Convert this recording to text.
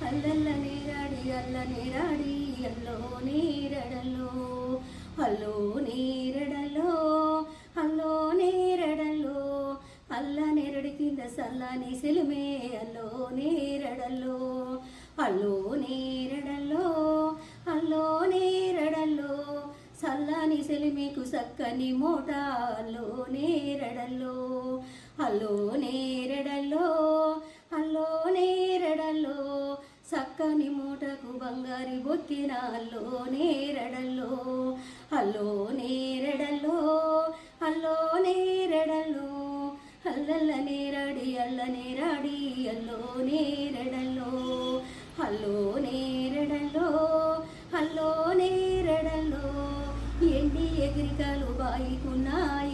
అల్లల్ల నేరాడి అల్ల నేరాడి అల్లో నేరడలో అల్లో నేరడలో అల్లో నేరడలో అల్ల నేరడి కింద సల్లని సిలిమే అల్లో నేరడలో అల్లో నేరడలో అల్లో నేరడలో సల్లని సెలిమికు సక్కని మోట అల్లో నేరడలో అల్లో నేరడలో అల్లో నేరడలో సక్కని మూటకు బంగారి బొత్తిన అల్లో నేరడలో అల్లో నేరడలో అల్లో నేరడలో అల్లల్ల నేరాడి అల్ల నేరాడి అల్లో నేరడలో అల్లో నేరడలో అల్లో నేరడలో ఎండి ఎగిరికలు బాయికున్నాయి